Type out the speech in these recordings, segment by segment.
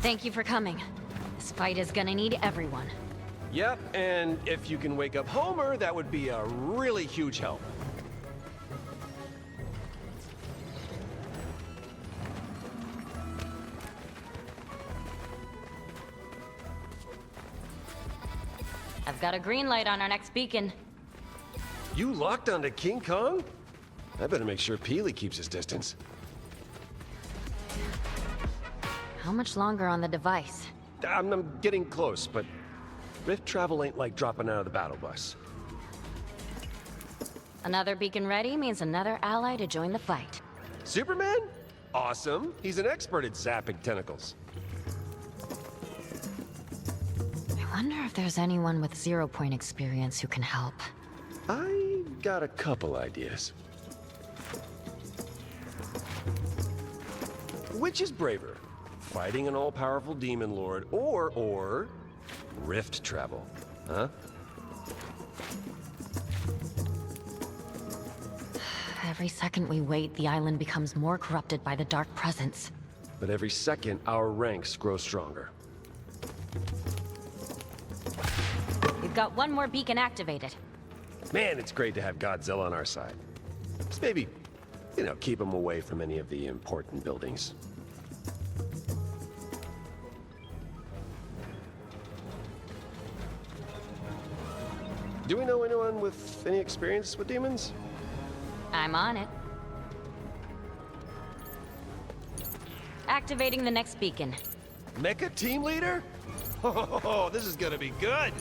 Thank you for coming. This fight is gonna need everyone. Yep, and if you can wake up Homer, that would be a really huge help. I've got a green light on our next beacon. You locked onto King Kong? I better make sure Peely keeps his distance. How much longer on the device? I'm getting close, but rift travel ain't like dropping out of the battle bus. Another beacon ready means another ally to join the fight. Superman? Awesome. He's an expert at zapping tentacles. I wonder if there's anyone with 0 point experience who can help. I got a couple ideas. Which is braver? Fighting an all-powerful demon lord, or rift travel, huh? Every second we wait, the island becomes more corrupted by the dark presence. But every second, our ranks grow stronger. We've got one more beacon activated. Man, it's great to have Godzilla on our side. Just maybe, keep him away from any of the important buildings. Do we know anyone with any experience with demons? I'm on it. Activating the next beacon. Mecha team leader? Oh, this is gonna be good!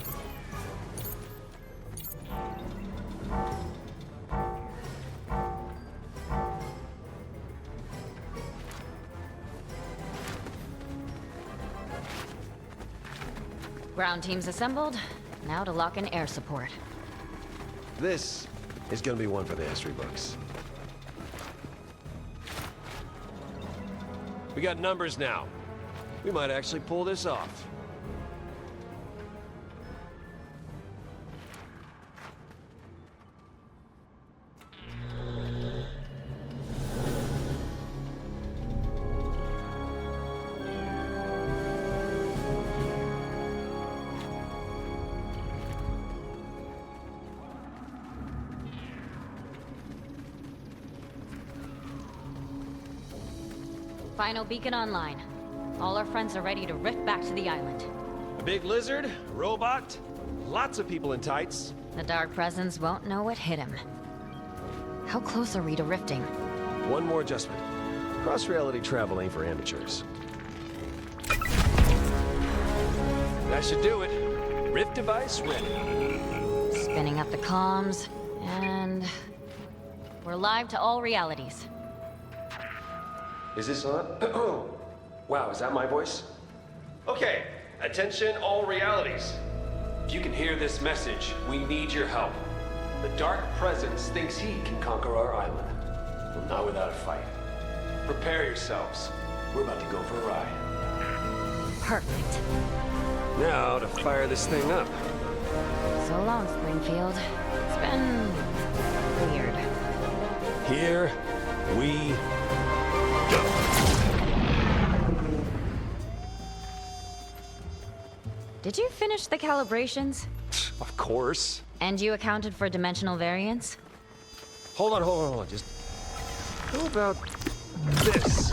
Ground teams assembled. Now to lock in air support. This is gonna be one for the history books. We got numbers now. We might actually pull this off. Final beacon online. All our friends are ready to rift back to the island. A big lizard, robot, lots of people in tights. The dark presence won't know what hit him. How close are we to rifting? One more adjustment. Cross-reality travel ain't for amateurs. That should do it. Rift device ready. Spinning up the comms, and we're live to all realities. Is this on? Wow, is that my voice? Okay, attention all realities. If you can hear this message, we need your help. The Dark Presence thinks he can conquer our island. Well, not without a fight. Prepare yourselves. We're about to go for a ride. Perfect. Now to fire this thing up. So long, Springfield. It's been weird. Here we go. Did you finish the calibrations? Of course. And you accounted for dimensional variance? Hold on. Just how about this?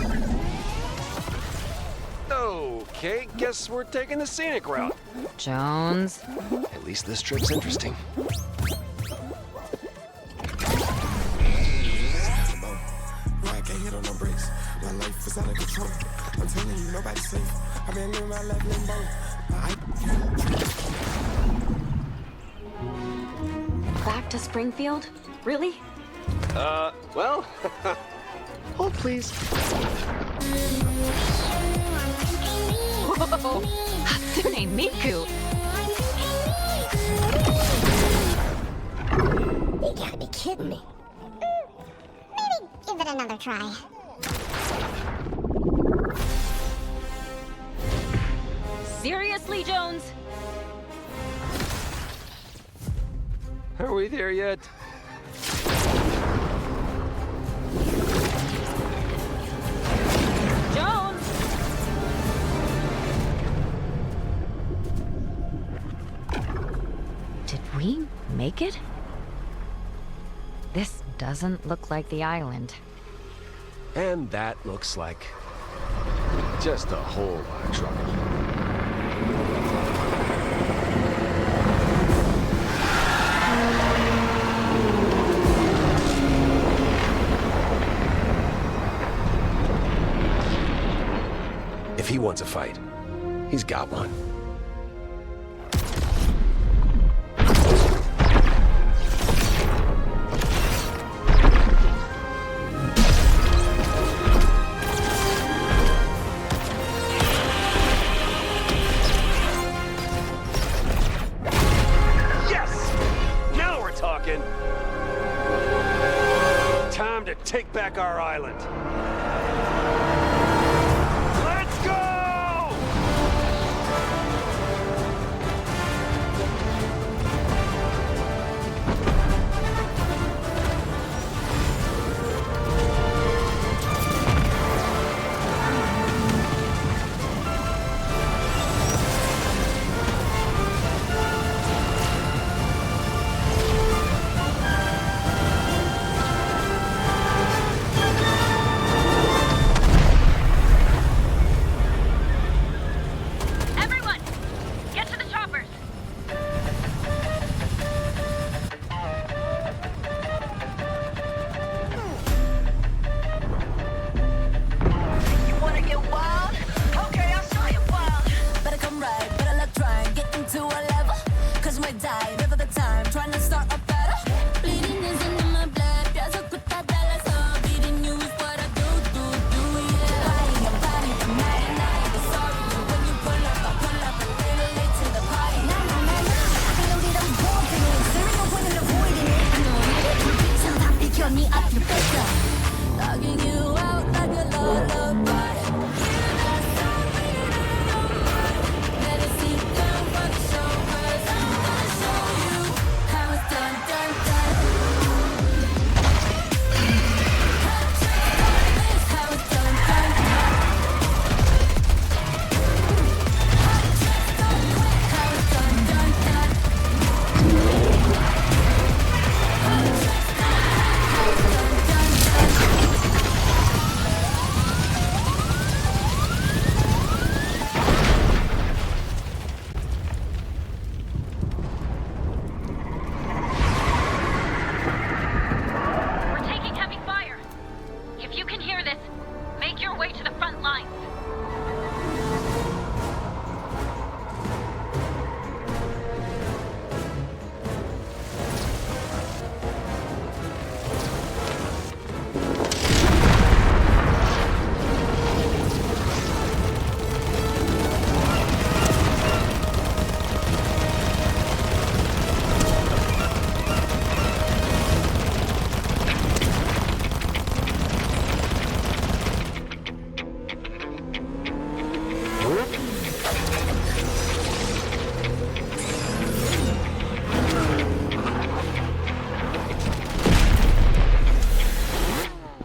Okay, guess we're taking the scenic route. Jones. At least this trip's interesting. I can't hit on no brakes. My life is out of control. I'm telling you, nobody's safe. I've been living my life limbo. Back to Springfield? Really? Well, hold please. Whoa! Hatsune Miku! You gotta be kidding me. Maybe give it another try. Seriously, Jones? Are we there yet? Jones! make it? This doesn't look like the island. And that looks like just a whole lot of trouble. If he wants a fight, he's got one. Time to take back our island. Let's go!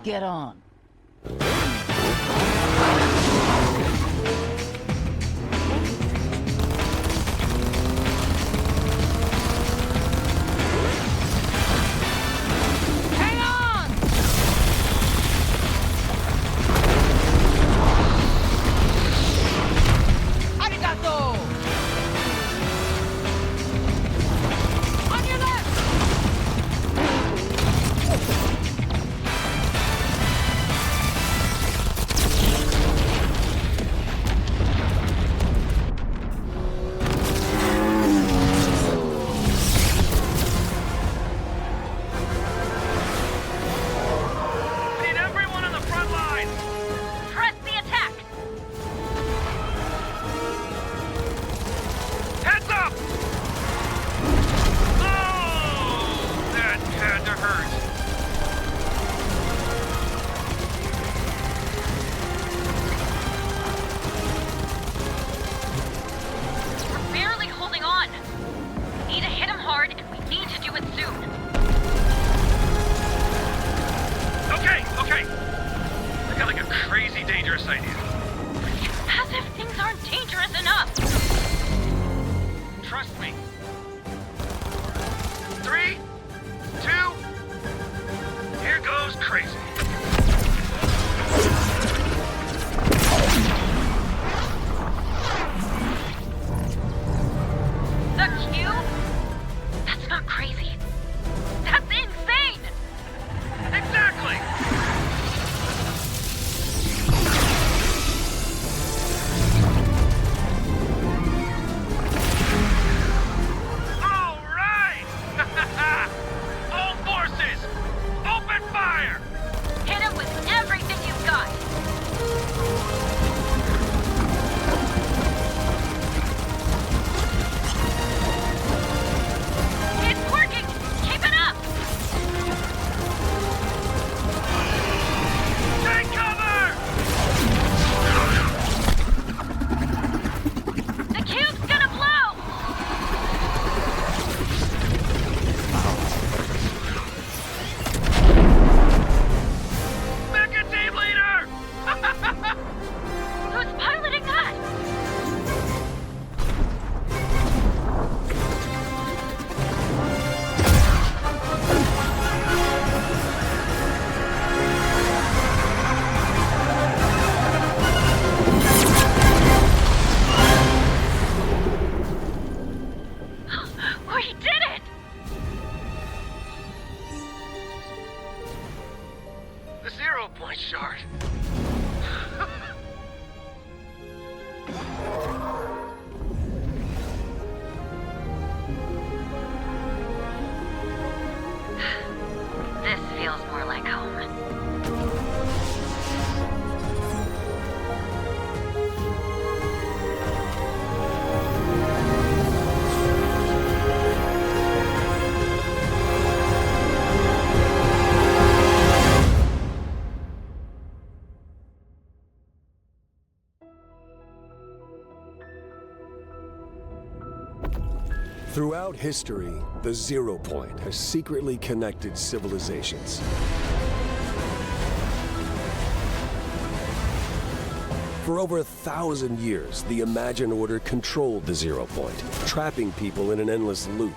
Get on. Throughout history, the 0 Point has secretly connected civilizations. For over 1,000 years, the Imagined Order controlled the 0 Point, trapping people in an endless loop.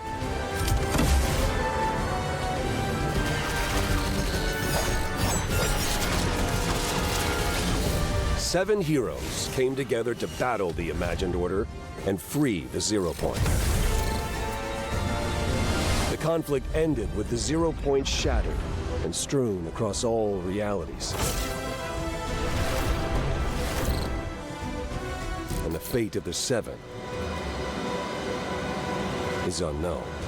Seven heroes came together to battle the Imagined Order and free the 0 Point. The conflict ended with the 0 Point shattered and strewn across all realities. And the fate of the Seven is unknown.